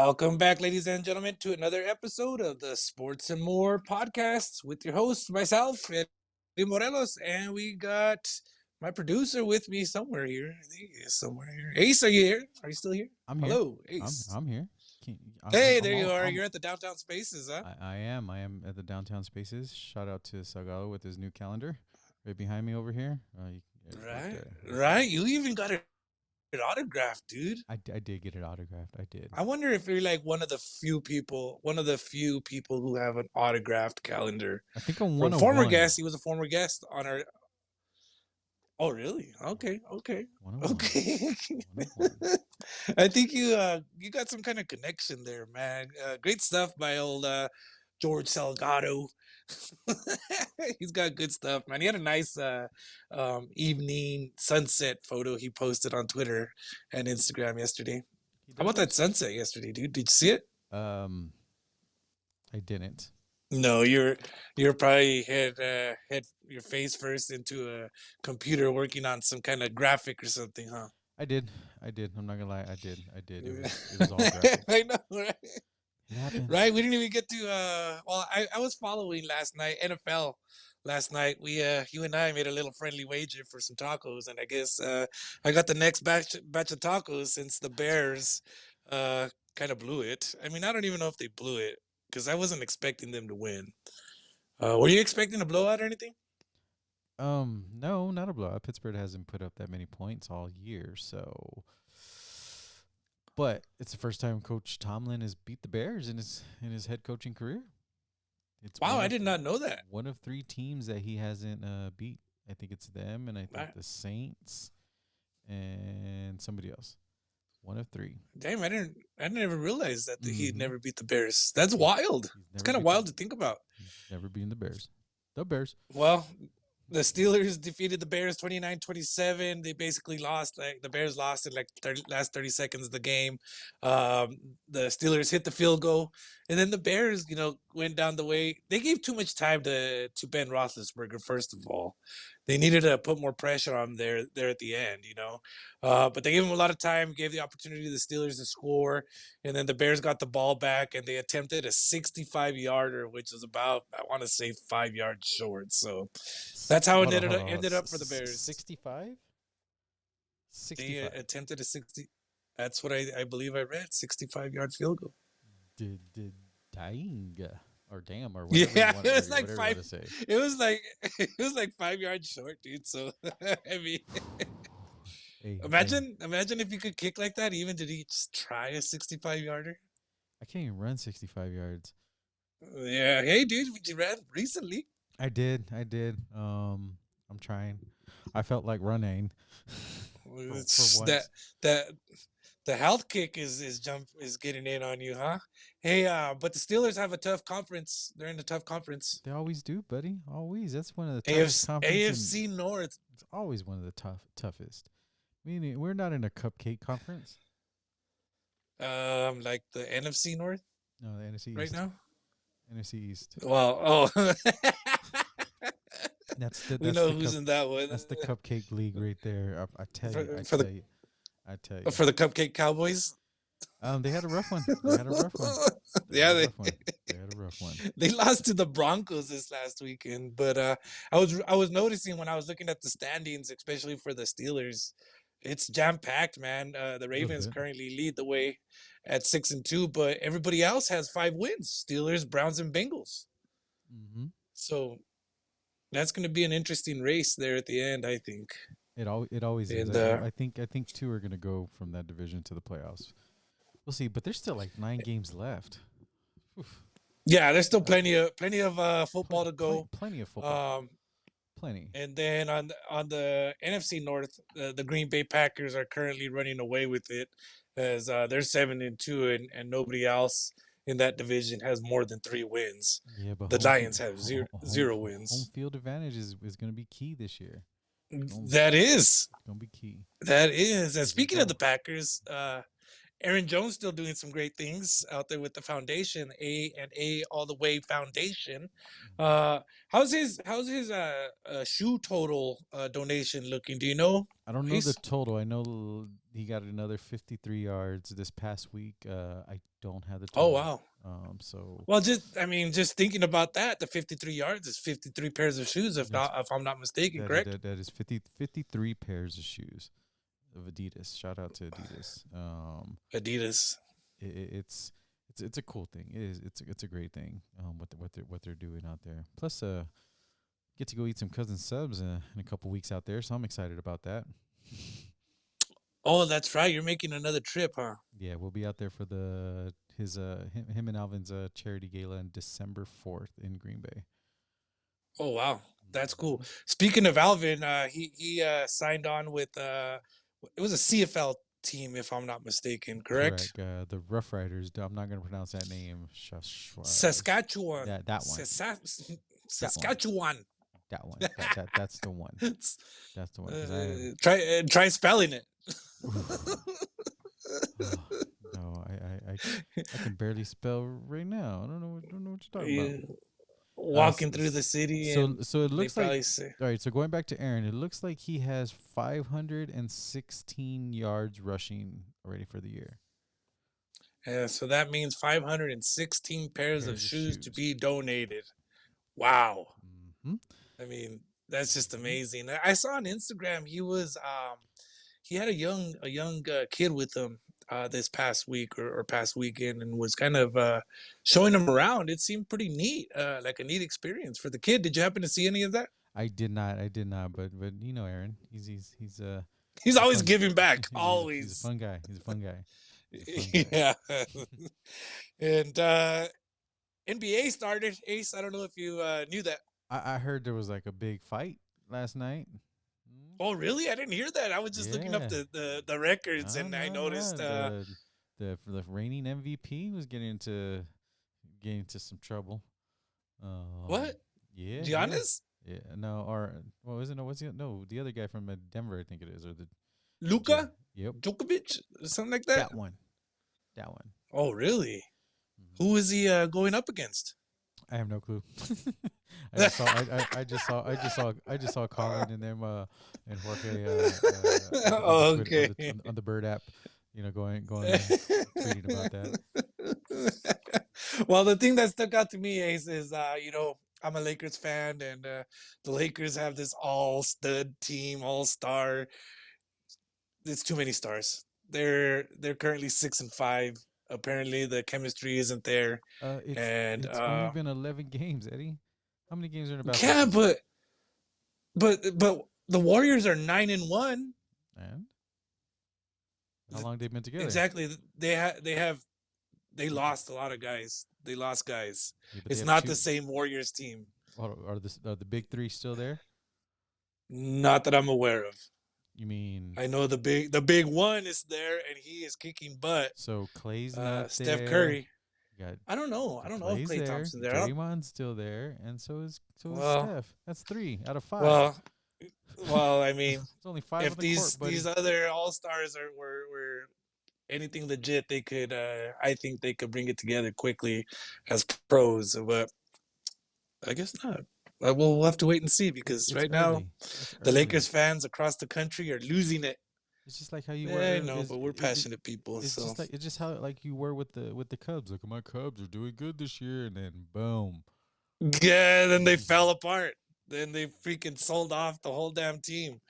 Welcome back, ladies and gentlemen, to another episode of the Sports and More podcast with your host, myself, Eddie Morelos, and we got my producer with me somewhere here. I think he is somewhere here. Ace, are you here? Are you still here? I'm here. Hello, I'm Ace. I'm here. Hey, there you are. You're at the downtown spaces, huh? I am. I am at the downtown spaces. Shout out to Salgado with his new calendar, right behind me over here. Right, right. You even got it autographed, dude. I did get it autographed. I did. I wonder if you're like one of the few people who have an autographed calendar. I think I'm From one of former one. guest, he was a former guest on our. Oh, really? Okay, okay, One of one. okay. One of one. I think you got some kind of connection there, man. Great stuff by old George Salgado. He's got good stuff, man. He had a nice evening sunset photo he posted on Twitter and Instagram yesterday. He How does about have. that sunset yesterday, dude? Did you see it? Um, I didn't. No, you're probably had your face first into a computer working on some kind of graphic or something, huh? I did. I did. I'm not gonna lie. I did. I did. It was all graphics. I know, right? It happens. Right? We didn't even get to I was following last night, NFL last night. We you and I made a little friendly wager for some tacos, and I guess I got the next batch of tacos since the Bears kind of blew it. I mean, I don't even know if they blew it because I wasn't expecting them to win. Were you expecting a blowout or anything? No, not a blowout. Pittsburgh hasn't put up that many points all year, so. But it's the first time Coach Tomlin has beat the Bears in his head coaching career. It's Wow, I did not know that. one of three teams that he hasn't beat. I think it's them, and I think Right. the Saints and somebody else. One of three. Damn, I didn't even realize that he'd Mhm. never beat the Bears. That's wild. He's It's never kind of beat wild to think about. he's never beaten the Bears. The Bears. Well, the Steelers defeated the Bears 29-27. They basically lost. Like the Bears lost in like last 30 seconds of the game. The Steelers hit the field goal, and then the Bears, went down the way. They gave too much time to Ben Roethlisberger. First of all, they needed to put more pressure on him there at the end. But they gave him a lot of time. Gave the opportunity to the Steelers to score, and then the Bears got the ball back, and they attempted a 65-yarder, which is about, I want to say, 5 yards short. So that's how it ended up for the Bears. 65? They 65. attempted a 60. That's what I believe I read. 65-yard field goal. Did dying or damn or whatever Yeah, you want, it was like whatever you want five. to say. It was like 5 yards short, dude. So I mean, Hey, imagine if you could kick like that. Even did he just try a 65-yarder? I can't even run 65 yards. Yeah. Hey, dude, you ran recently. I did. I'm trying. I felt like running. For That once. that the health kick is getting in on you, huh? Hey, but the Steelers have a tough conference. They're in a tough conference. They always do, buddy. Always. That's one of the toughest AFC, conferences. AFC North. It's always one of the toughest. Meaning we're not in a cupcake conference. Like the NFC North No, the NFC right East. now. NFC East. Well, That's the we know who's in that one. That's the cupcake league right there. I tell For- you. I for the- tell you. I tell you. for the Cupcake Cowboys. They had a rough one. They had a rough one. Yeah, They had a rough one. they lost to the Broncos this last weekend. But I was noticing when I was looking at the standings, especially for the Steelers, it's jam packed, man. The Ravens bit. currently lead the way at 6-2, but everybody else has 5 wins: Steelers, Browns, and Bengals. Mm-hmm. So that's going to be an interesting race there at the end, I think. It always is. And I think two are gonna go from that division to the playoffs. We'll see, but there's still like 9 games left. Oof. yeah, there's still plenty of football to go. Plenty of football. Um, Plenty. and then on the NFC North, the Green Bay Packers are currently running away with it as they're 7-2, and nobody else in that division has more than 3 wins. Yeah, but The Lions have zero Home wins. field advantage is going to be key this year. That is. It's going to be key. That is. And Here we speaking of go. the Packers, Aaron Jones still doing some great things out there with the foundation, A all the way foundation. Uh, how's his shoe total donation looking? Do you know? I don't know the He's total. I know he got another 53 yards this past week. I don't have the oh total. wow. So Well, just I mean, just thinking about that, the 53 yards is 53 pairs of shoes, that's if I'm not mistaken, that is, correct? that is 53 pairs of shoes of Adidas. Shout out to Adidas. Adidas. It's a cool thing. It's a great thing. What they're doing out there. Plus, get to go eat some cousin subs in a couple weeks out there. So I'm excited about that. Oh, that's right. You're making another trip, huh? Yeah, we'll be out there for the his him and Alvin's charity gala on December 4th in Green Bay. Oh wow, that's cool. Mhm. Speaking of Alvin, he signed on with it was a CFL team, if I'm not mistaken, correct? Correct. The Rough Riders. I'm not gonna pronounce that name. Saskatchewan, That one. That one. Saskatchewan. That one. That's the one. It's, That's the one. Because I have. try spelling it. Oh, no, I can barely spell right now. Don't know what you're talking about. Yeah, walking through the city, and So it they looks like probably say, all right. So going back to Aaron, it looks like he has 516 yards rushing already for the year. yeah. So that means 516 pairs of Pairs of shoes to shoes. be donated. Wow. Hmm. I mean, that's just Hmm. amazing. I saw on Instagram he had a young kid with him this past week or past weekend, and was kind of showing him around. It seemed pretty neat, like a neat experience for the kid. Did you happen to see any of that? I did not. I did not. But you know, Aaron, He's he's a always fun. giving back, He's a always. fun guy. He's a fun guy. He's a fun guy. Yeah. And NBA started. Ace, I don't know if you knew that. I heard there was like a big fight last night. Mm. Oh, really? I didn't hear that. I was just looking up Yeah. the records, No, and I no, no. noticed. The reigning MVP was getting into some trouble. Um, What? yeah, yeah, Giannis? yeah. No, or what was it? No, what's the no? The other guy from Denver, I think it is, or the Luca? Yep, Djokovic? Something like that? that one, that one. Oh, really? Mhm. Who is he going up against? I have no clue. I just saw Colin and them and Jorge on the Twitter Okay. on the Bird app, going tweeting about that. Well, the thing that stuck out to me, Ace, is I'm a Lakers fan, and the Lakers have this all stud team, all star. It's too many stars. They're currently 6-5. Apparently, the chemistry isn't there, and It's only been 11 games, Eddie. How many games are in a basketball yeah, season? but the Warriors are 9-1. And how long they've been together? Exactly. They lost a lot of guys. They lost guys. Yeah, but they It's have not the two. same Warriors team. Are the big three still there? Not that I'm aware of. You mean I know the big one is there, and he is kicking butt. so Clay's not Steph there? Curry. You got I don't know. I so don't know if Clay's Clay there. Thompson's there. I don't, Draymond's still there, and so is well, Steph. That's 3 out of 5. well, well. I mean, It's only 5 if on the court, these buddy. other all stars were anything legit, they could. I think they could bring it together quickly as pros. But I guess not. We'll have to wait and see, because It's right now early. It's the early. Lakers fans across the country are losing it. It's just like how you Yeah, I were. know, but we're passionate people, so It's just how like you were with the Cubs. Like my Cubs are doing good this year, and then boom. yeah. Then they fell apart. Then they freaking sold off the whole damn team.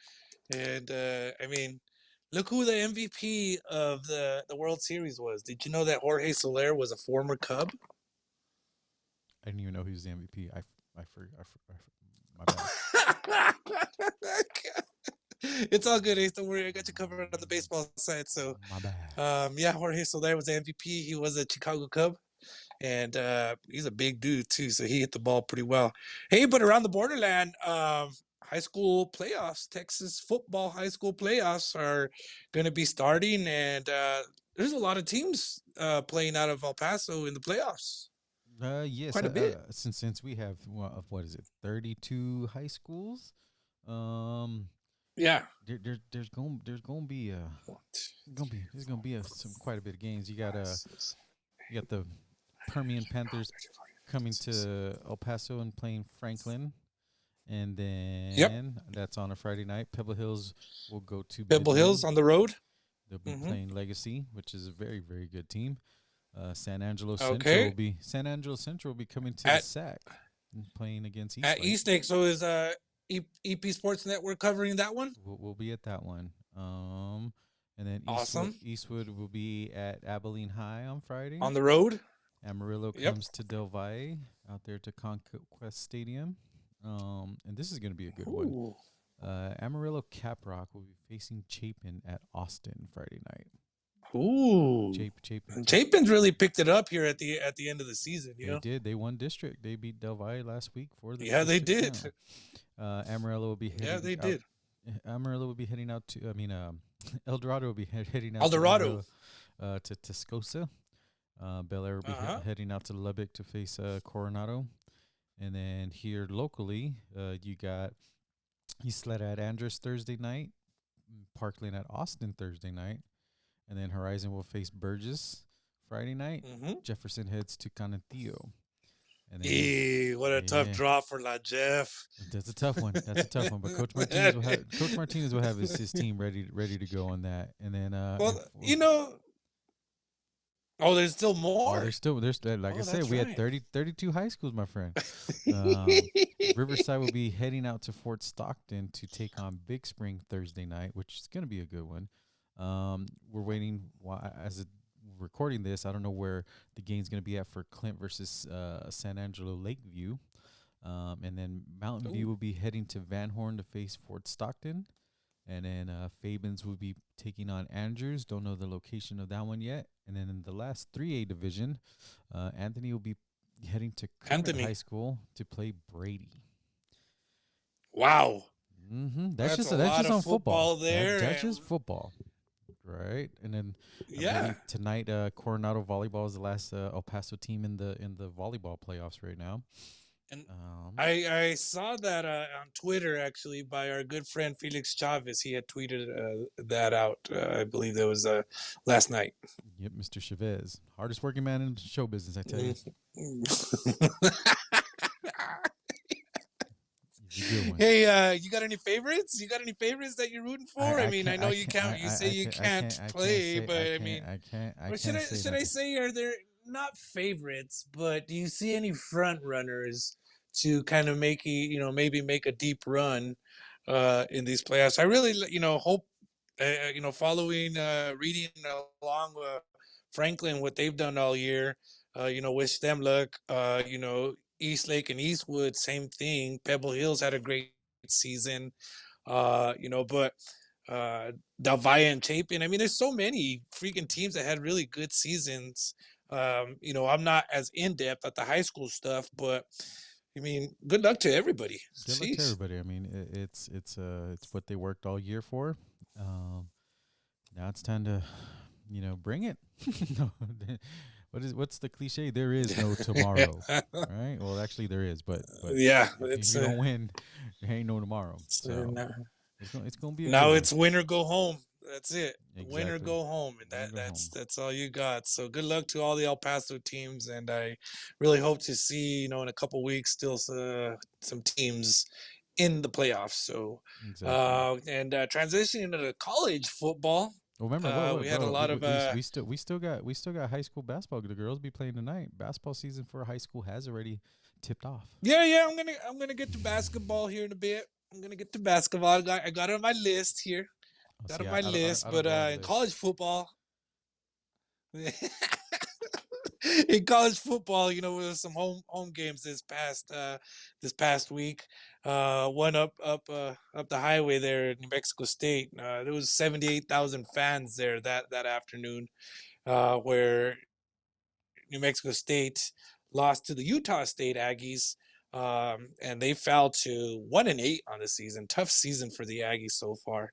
And I mean, look who the MVP of the World Series was. Did you know that Jorge Soler was a former Cub? I didn't even know he was the MVP. My bad. It's all good, Ace. Don't worry, I got you covered on the baseball side. So, My bad. yeah, Jorge Soler was the MVP. He was a Chicago Cub, and he's a big dude too. So he hit the ball pretty well. Hey, but around the borderland, high school playoffs, Texas football high school playoffs are going to be starting, and there's a lot of teams playing out of El Paso in the playoffs. Yes. Quite a bit. Since we have what is it, 32 high schools. Um, Yeah. there's going to be there's going to be some quite a bit of games. You got the Permian Panthers coming to El Paso and playing Franklin, and Yep. then that's on a Friday night. Pebble Hills will go to Pebble Hills Midland. on the road. They'll be Mm-hmm. playing Legacy, which is a very very good team. Okay. San Angelo Central will be coming to the At SAC and playing against at Eastlake. East Lake. So is EP Sports Network covering that one? We'll be at that one. And then Awesome. Eastwood will be at Abilene High on Friday. On the road. Amarillo Yep. comes to Del Valle out there to Conquest Stadium. And this is going to be a good one. Ooh. Amarillo Caprock will be facing Chapin at Austin Friday night. Ooh. Chapin. Chapin's really picked it up here at the end of the season. You They know. did. They won district. They beat Del Valle last week for the Yeah, they district did. crown. Amarillo will be heading Yeah, they out. did. Amarillo will be heading out to. El Dorado will be heading out El to Dorado. Amarillo, to Tascosa. Bel Air will be heading out to Lubbock to face Coronado. And then here locally, you got Isleta at Andros Thursday night, Parkland at Austin Thursday night, and then Horizon will face Burgess Friday night. Mm-hmm. Jefferson heads to Canutillo. And then, what a tough draw for La Jeff. That's a tough one. But Coach Martinez will have his team ready to go on that. And then there's still more. There's like I said, we had 32 high schools, my friend. Riverside will be heading out to Fort Stockton to take on Big Spring Thursday night, which is going to be a good one. We're waiting as recording this. I don't know where the game's going to be at for Clint versus San Angelo Lakeview. And then Mountain View will be heading to Van Horn to face Fort Stockton. And then Fabens will be taking on Andrews. Don't know the location of that one yet. And then in the last 3A division, Anthony will be heading to Kermit High School to play Brady. Wow. Mm-hmm. That's just on football there. That's just football. Right. And then tonight, Coronado Volleyball is the last El Paso team in the volleyball playoffs right now. And I saw that on Twitter, actually, by our good friend Felix Chavez. He had tweeted that out. I believe that was last night. Yep, Mr. Chavez. Hardest working man in show business, I tell you. Hey, you got any favorites? You got any favorites that you're rooting for? I mean, I know you can't. You say you can't play, but I mean, should I say, are there not favorites, but do you see any front runners to kind of maybe make a deep run in these playoffs? I really, hope, following, reading along with Franklin, what they've done all year, wish them luck. East Lake and Eastwood, same thing. Pebble Hills had a great season, but Del Valle and Chapin. I mean, there's so many freaking teams that had really good seasons. I'm not as in depth at the high school stuff, but I mean, good luck to everybody. Good luck to everybody. I mean, it's what they worked all year for. Now it's time to, bring it. What's the cliche? There is no tomorrow, right? Well, actually, there is, but yeah, if you don't win, there ain't no tomorrow. So it's gonna be now. It's win or go home. That's it. Exactly. Win or go home, and that's all you got. So good luck to all the El Paso teams, and I really hope to see in a couple weeks still some teams in the playoffs. So and transitioning to college football. Well, remember, we had a lot of we still got high school basketball. The girls be playing tonight. Basketball season for high school has already tipped off. Yeah. I'm gonna get to basketball here in a bit. I got it on my list here. Got on my list, but in college football, in college football, there was some home games this past week. One up the highway there in New Mexico State. There was 78,000 fans there that afternoon, where New Mexico State lost to the Utah State Aggies, and they fell to 1-8 on the season. Tough season for the Aggies so far.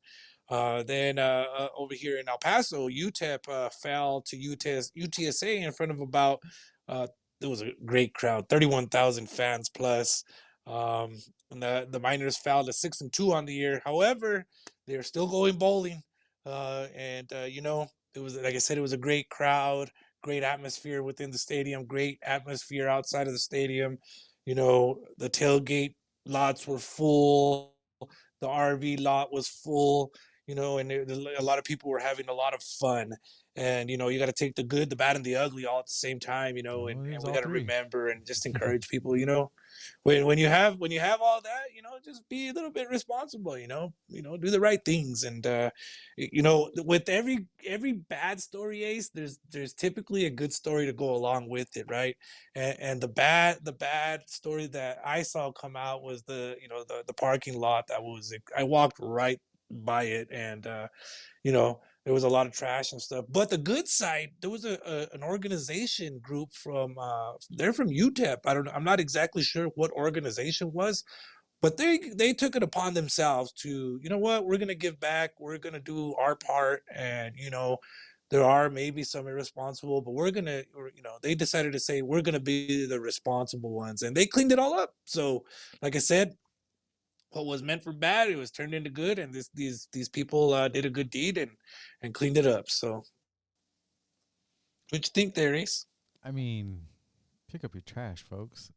Then over here in El Paso, UTEP fell to UTSA in front of about it was a great crowd, 31,000 fans plus. And the Miners fell to 6-2 on the year. However, They're still going bowling, and it was, like I said, it was a great crowd, great atmosphere within the stadium, great atmosphere outside of the stadium. The tailgate lots were full, the RV lot was full. And a lot of people were having a lot of fun. And you got to take the good, the bad, and the ugly all at the same time. Oh, And there's we all got to three. remember and just encourage people. When you have all that, just be a little bit responsible. Do the right things. And with every bad story, Ace, there's typically a good story to go along with it, right? And the bad story that I saw come out was the parking lot that was. I walked right by it, and there was a lot of trash and stuff. But the good side, there was an organization group from they're from UTEP. I don't know. I'm not exactly sure what organization was, but they took it upon themselves to, what, we're gonna give back. We're gonna do our part, and there are maybe some irresponsible, but they decided to say we're gonna be the responsible ones, and they cleaned it all up. So, like I said, what was meant for bad, it was turned into good, and these people did a good deed and cleaned it up. So, what you think there, Ace? I mean, pick up your trash, folks.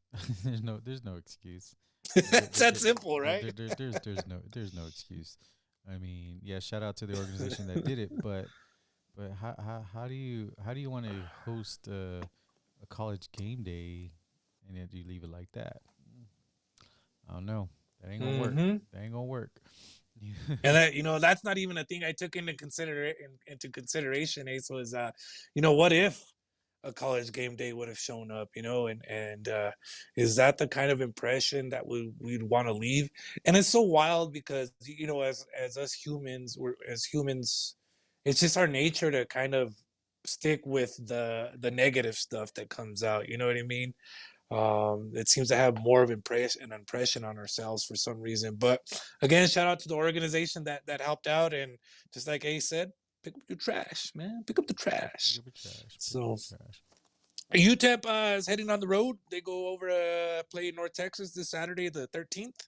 There's no excuse. It's that simple, right? There's no excuse. I mean, yeah, shout out to the organization that did it, but how do you want to host a college game day and then you leave it like that? I don't know. That ain't gonna work. Mm-hmm. That ain't gonna work. And that's not even a thing I took into consideration. Ace was, what if a college game day would have shown up, and is that the kind of impression that we'd want to leave? And it's so wild because as us humans, it's just our nature to kind of stick with the negative stuff that comes out. You know what I mean? It seems to have more of an impression on ourselves for some reason. But again, shout out to the organization that helped out, and just like Ace said, pick up your trash, man. Pick up the Pick trash. up your trash. Pick up So your trash. UTEP is heading on the road. They go over to play North Texas this Saturday, the 13th.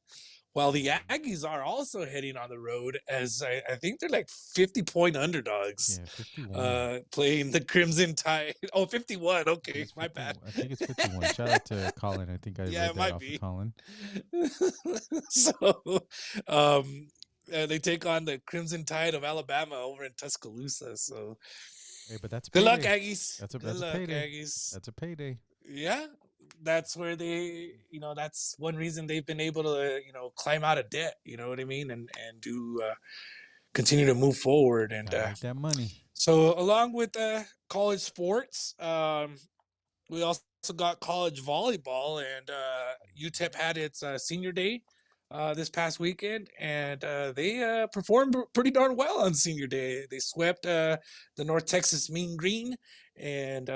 While the Aggies are also heading on the road, as I think they're like 50-point underdogs, Yeah, 51. playing the Crimson Tide. Oh, 51. I think Okay, it's my 50. bad. I think it's 51. Shout out to Colin. I think I Yeah, read it that might off of be. Colin. So, um, they take on the Crimson Tide of Alabama over in Tuscaloosa. So, Hey, but that's a good luck, payday. Aggies. Good That's a luck, payday. Aggies. That's a payday. Yeah, that's where that's one reason they've been able to, climb out of debt. You know what I mean, and do continue to move forward. And Gotta make that money. so, along with college sports, we also got college volleyball, and UTEP had its senior day this past weekend, and they performed pretty darn well on senior day. They swept the North Texas Mean Green, and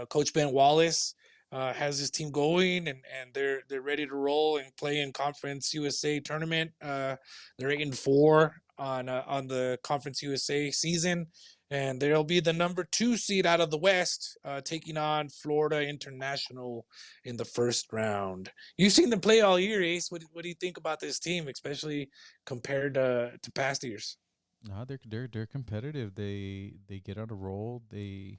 Coach Ben Wallace has his team going, and they're ready to roll and play in Conference USA tournament. They're 8-4 on the Conference USA season, and they'll be the number 2 seed out of the West, taking on Florida International in the first round. You've seen them play all year, Ace. What do you think about this team, especially compared to past years? No, they're competitive. They get on a roll. They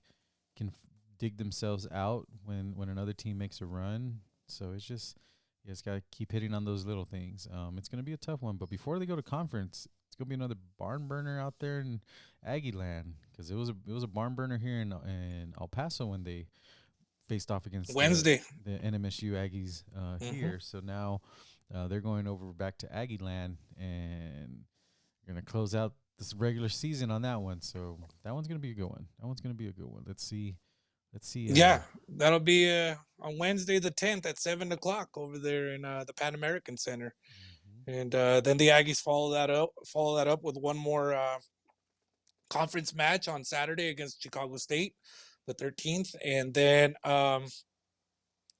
can dig themselves out when another team makes a run. So it's just you just gotta keep hitting on those little things. It's gonna be a tough one, but before they go to conference, it's gonna be another barn burner out there in Aggie land because it was a barn burner here in El Paso when they faced off against Wednesday. the NMSU Aggies Mm-hmm. here. So now they're going over back to Aggie land and they're gonna close out this regular season on that one. So that one's gonna be a good one. That one's gonna be a good one. Let's see. Let's see. Yeah, that'll be on Wednesday the 10th at 7 o'clock over there in the Pan American Center, Mhm. and then the Aggies follow that up with one more conference match on Saturday against Chicago State, the 13th, and then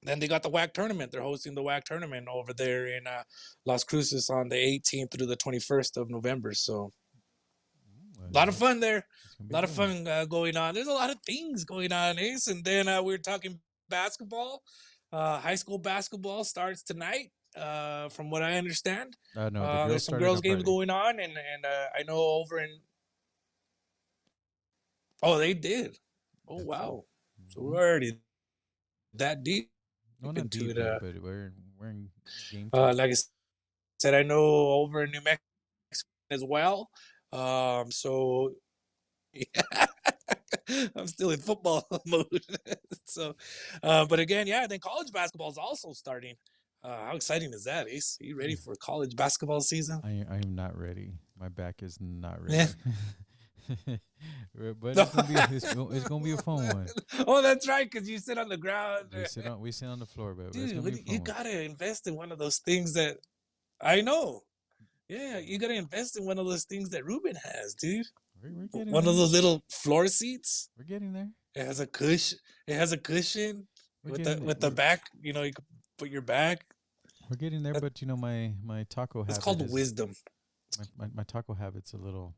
they got the WAC tournament. They're hosting the WAC tournament over there in Las Cruces on the 18th through the 21st of November. So a lot of That's fun there. that's gonna A be lot of good. fun going on. There's a lot of things going on, Ace. And then we were talking basketball. High school basketball starts tonight. from what I understand. No, the girls There's some started girls on games Friday. going on, and I know over in. Oh, they did. Oh That's wow. So hmm we're already that deep no, not into deep, it. but we're in game two. Like I said, I know over in New Mexico as well. So yeah, I'm still in football mode. So, but again, yeah. Then college basketball is also starting. How exciting is that, Ace? Are you ready for college basketball season? I am not ready. My back is not Yeah. ready. But No. it's gonna be a fun one. Oh, that's right. Because you sit on the ground, We sit on the floor, but it's dude. gonna be a You fun one. gotta invest in one of those things that I know. Yeah, you gotta invest in one of those things that Ruben has, dude. We're getting One of there. those little floor seats. We're getting there. It has a cushion. It has a cushion We're getting there. with the back. You know, you can put your back. We're getting there. That, But my taco that's habit called is wisdom. my taco habit's a little.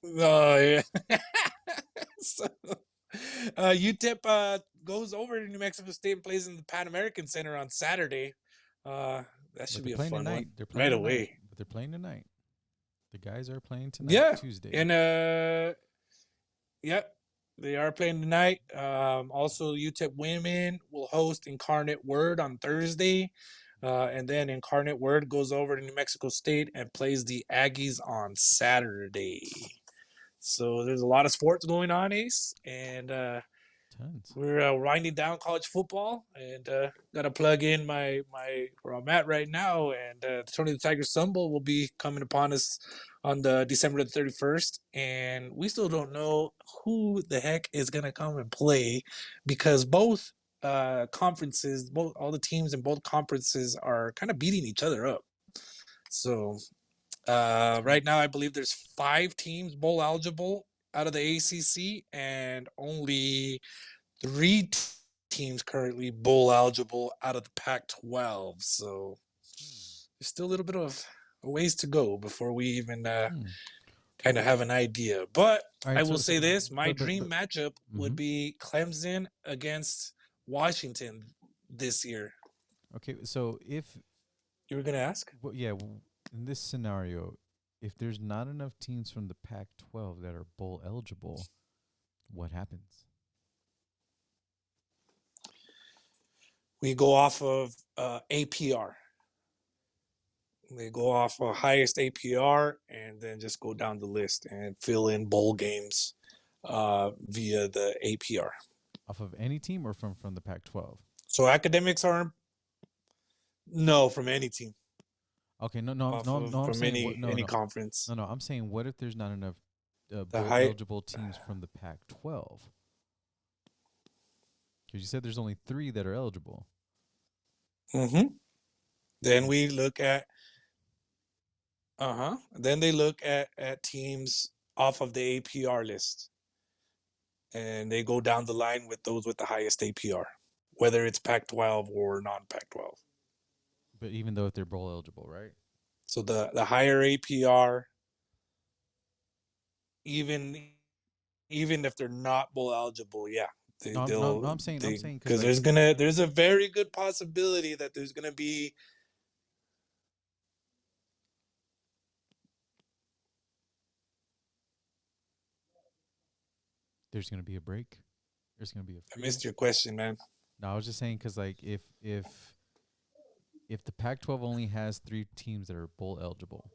Oh yeah. So, UTEP goes over to New Mexico State and plays in the Pan American Center on Saturday. Uh, that But should they're be a playing fun tonight. one. They're playing Right tonight. away. But they're playing tonight. The guys are playing tonight, Yeah, Tuesday. and yep, they are playing tonight. Also, UTEP women will host Incarnate Word on Thursday. And then Incarnate Word goes over to New Mexico State and plays the Aggies on Saturday. So there's a lot of sports going on, Ace, and Tons. we're winding down college football, and got to plug in my where I'm at right now. And Tony the Tiger Sun Bowl will be coming upon us on the December the 31st, and we still don't know who the heck is gonna come and play because both conferences, both all the teams in both conferences are kind of beating each other up. So right now, I believe there's 5 teams bowl eligible out of the ACC, and only three teams currently bowl eligible out of the Pac-12. So there's still a little bit of a ways to go before we even Hmm. kind of have an idea. But All I right. will So say this: my dream but. matchup would Mm-hmm. be Clemson against Washington this year. Okay. So if You were gonna ask? well, yeah, in this scenario, if there's not enough teams from the Pac-12 that are bowl eligible, what happens? We go off of APR. They go off of highest APR and then just go down the list and fill in bowl games via the APR. Off of any team or from the Pac-12? So academics are no from any team Okay, off of no. I'm from saying what? any conference. No. I'm saying what if there's not enough The bowl high. eligible teams from the Pac-12? Because you said there's only 3 that are eligible. Mm-hmm. Then we look at Then they look at teams off of the APR list, and they go down the line with those with the highest APR, whether it's Pac-12 or non-Pac-12. But even though if they're bowl eligible, right? So the higher APR, even even if they're not bowl eligible, yeah, No. I'm they saying because because like there's a very good possibility that there's gonna be. there's gonna be a break. There's gonna be a I freeze. missed your question, man. No, I was just saying because like if the Pac-12 only has 3 teams that are bowl eligible,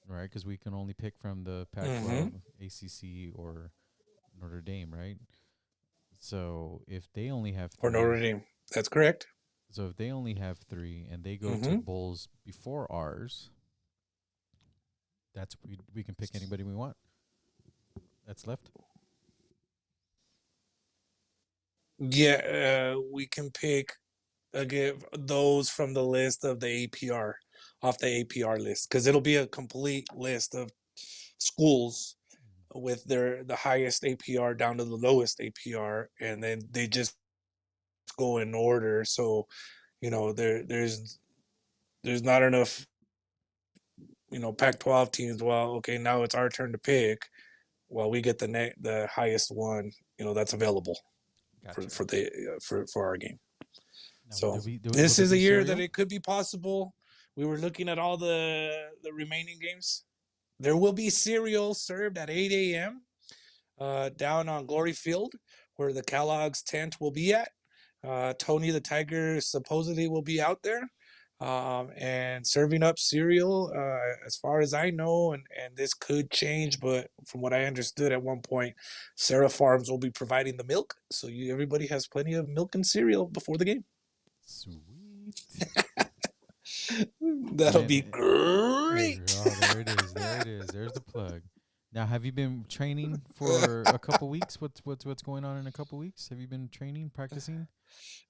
right? Because we can only pick from the Mm-hmm. Pac-12, ACC, or Notre Dame, right? So if they only have Or Notre 3, Dame. That's correct. so if they only have 3 and they go to Mm-hmm. bowls before ours, we can pick anybody we want. That's left. Yeah, we can pick again those from the list of the APR, off the APR list, because it'll be a complete list of schools with the highest APR down to the lowest APR, and then they just go in order. So there's not enough Pac-12 teams. Well, okay, now it's our turn to pick. Well, we get the highest one that's available Gotcha. for our game. Now, So will this there is a be year that cereal? it could be possible. We were looking at all the remaining games. There will be cereal served at 8 a.m. Down on Glory Field, where the Kellogg's tent will be at. Tony the Tiger supposedly will be out there and serving up cereal, as far as I know, and this could change, but from what I understood at one point, Sarah Farms will be providing the milk, so everybody has plenty of milk and cereal before the game. Sweet. That'll Man, be great. oh, there it is. There it is. There's the plug. Now, have you been training for a couple weeks? What's going on in a couple weeks? Have you been training, practicing,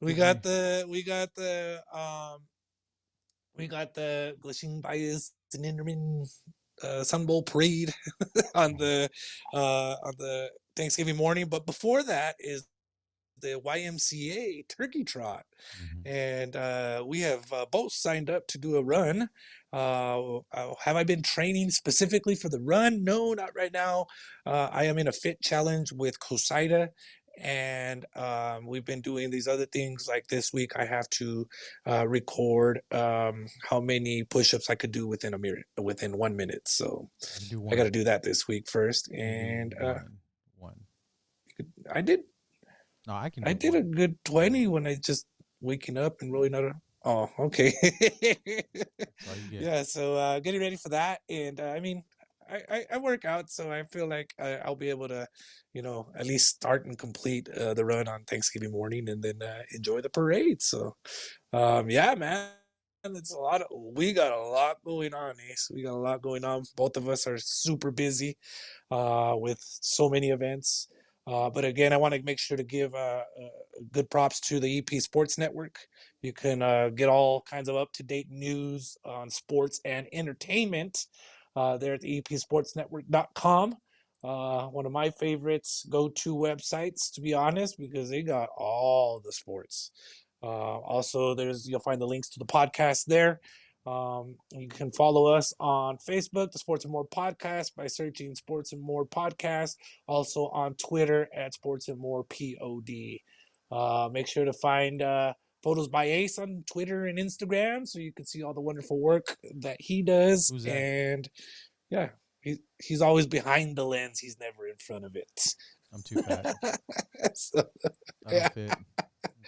we getting got ready? the we got the we got the Glishing Bias and Inderman Sun Bowl parade on the Thanksgiving morning. But before that is the YMCA turkey trot, Mm-hmm. and we have both signed up to do a run. Have I been training specifically for the run? No, not right now. I am in a fit challenge with Cosida, and we've been doing these other things. Like this week, I have to record how many push-ups I could do within 1 minute. So You can do I got one. to do that this week first, You can do and one. One. I did No, I can I do did a one. good I can do 20 one. when I just waking up and rolling out of. Oh, okay. That's all you get. Yeah, so getting ready for that. And I mean, I work out, so I feel like I'll be able to, at least start and complete the run on Thanksgiving morning and then enjoy the parade. So, yeah, man. It's we got a lot going on, Ace. We got a lot going on. Both of us are super busy with so many events. But again, I want to make sure to give good props to the EP Sports Network. You can get all kinds of up to date news on sports and entertainment there at the epsportsnetwork.com. One of my favorites go to websites, to be honest, because they got all the sports. Also, you'll find the links to the podcast there. You can follow us on Facebook, the Sports and More Podcast, by searching Sports and More Podcast. Also on Twitter at Sports and More POD. Make sure to find photos by Ace on Twitter and Instagram so you can see all the wonderful work that he does. Who's that? And yeah, he's always behind the lens. He's never in front of it. I'm too fat. So, I don't yeah. fit.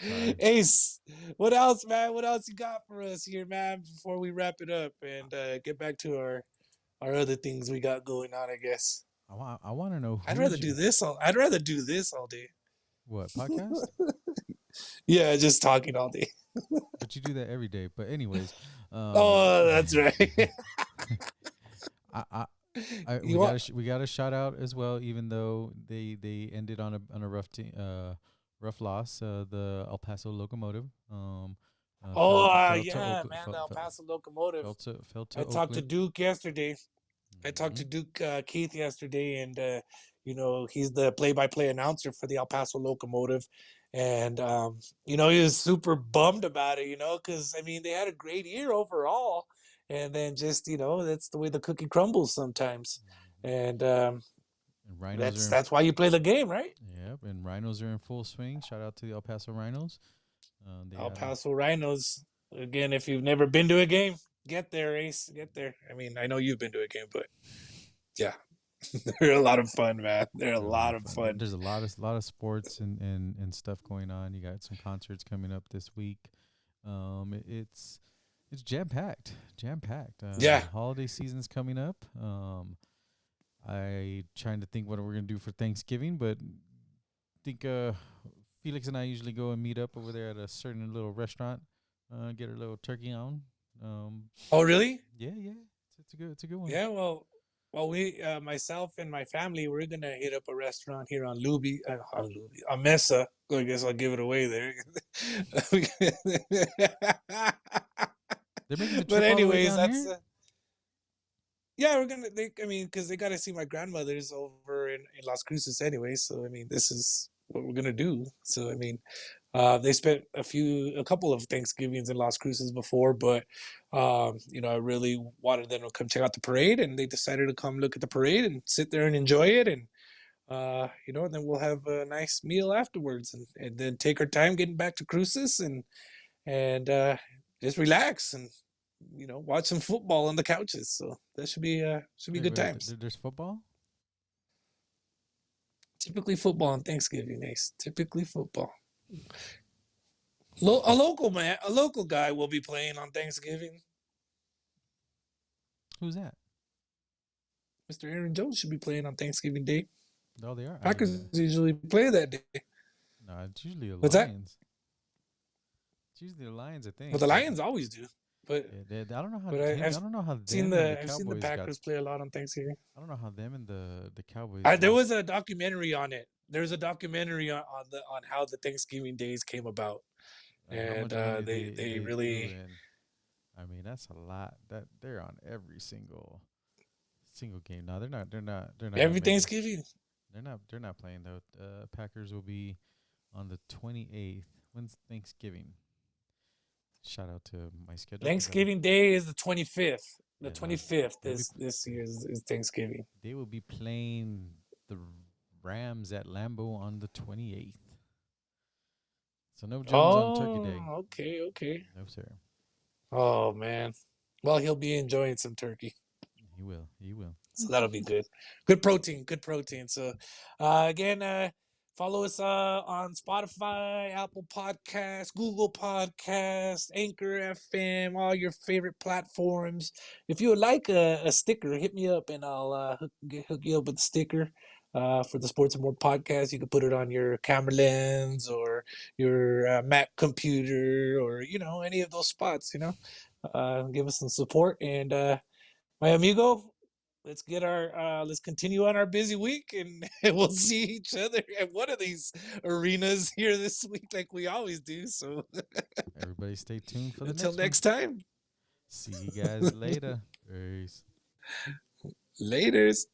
I'm sorry. Ace, what else, man? What else you got for us here, man? Before we wrap it up and get back to our other things we got going on, I guess. I want to know I'd rather who's do this all. I'd rather do this all day. what podcast? Yeah, just talking all day. But you do that every day. But anyways, Oh, that's right. I, I we You want? we got a shout out as well. Even though they ended on a rough loss. The El Paso Locomotive Oh, fell to yeah, man. The El Paso Locomotive. fell to I talked to Oakland. Duke yesterday. I talked Hmm. to Duke Keith yesterday, and he's the play-by-play announcer for the El Paso Locomotive, and he was super bummed about it, because I mean they had a great year overall, and then just that's the way the cookie crumbles sometimes, and And Rhinos are that's in. that's why you play the game, right? Yep, and Rhinos are in full swing. Shout out to the El Paso Rhinos. They El had a Paso Rhinos. Again, if you've never been to a game, get there, Ace. Get there. I mean, I know you've been to a game, but yeah, they're a lot of fun, man. They're a they're a lot lot of of fun. fun. There's a lot of sports and stuff going on. You got some concerts coming up this week. It's jam packed, jam packed. Yeah. Holiday season's coming up. I trying to think what we're gonna do for Thanksgiving, but think Felix and I usually go and meet up over there at a certain little restaurant, get our little turkey on. Um, Oh, really? yeah, yeah, it's a good one. Yeah. Well, we, myself and my family, we're gonna hit up a restaurant here on Mesa. I guess I'll give it away there. They're making the But trip all the way anyways, down that's here. yeah. We're gonna. I mean, because they got to see my grandmother's over in Las Cruces anyway. So I mean, this is what we're gonna do. So I mean, they spent a couple of Thanksgivings in Las Cruces before, but I really wanted them to come check out the parade, and they decided to come look at the parade and sit there and enjoy it, and and then we'll have a nice meal afterwards, and then take our time getting back to Cruces, and and just relax and watch some football on the couches. So that should be Wait, good wait. times. There's football. Typically football on Thanksgiving, Ace. Typically football. A local man, a local guy will be playing on Thanksgiving. Who's that? Mr. Aaron Jones should be playing on Thanksgiving Day. Oh, they are. I didn't Packers know. usually play that day. No, it's usually the What's that? Lions. It's usually the Lions, I Well, think. the But Lions always do, but yeah, I don't know how but him. I've I don't know how seen them and the the Cowboys got. Packers play a lot on Thanksgiving. I don't know how them and the Cowboys There lost. was a documentary on it. There's a documentary on how the Thanksgiving days came about, Like how and much money they they threw really in. I mean, that's a lot. That they're on every single game. No, they're not. They're not gonna every make it. Thanksgiving. They're not playing though. Packers will be on the 28th. When's Thanksgiving? Shout out to my schedule because I don't. Thanksgiving Day is the 25th. The Yeah, no, 25th they'll be this year is Thanksgiving. they will be playing the Rams at Lambeau on the 28th. So no Jones on Turkey Day. Oh, okay, okay. No sir. Oh man. Well, he'll be enjoying some turkey. He will. He will. So that'll be good. Good protein. Good protein. So, again, follow us on Spotify, Apple Podcasts, Google Podcasts, Anchor FM, all your favorite platforms. If you would like a sticker, hit me up and I'll hook you up with the sticker. For the Sports and More podcast, you can put it on your camera lens or your Mac computer or any of those spots. Give us some support and my amigo, let's continue on our busy week and we'll see each other at one of these arenas here this week like we always do. So Everybody stay tuned for the until next one. next time. See you guys later. Peace. Laters.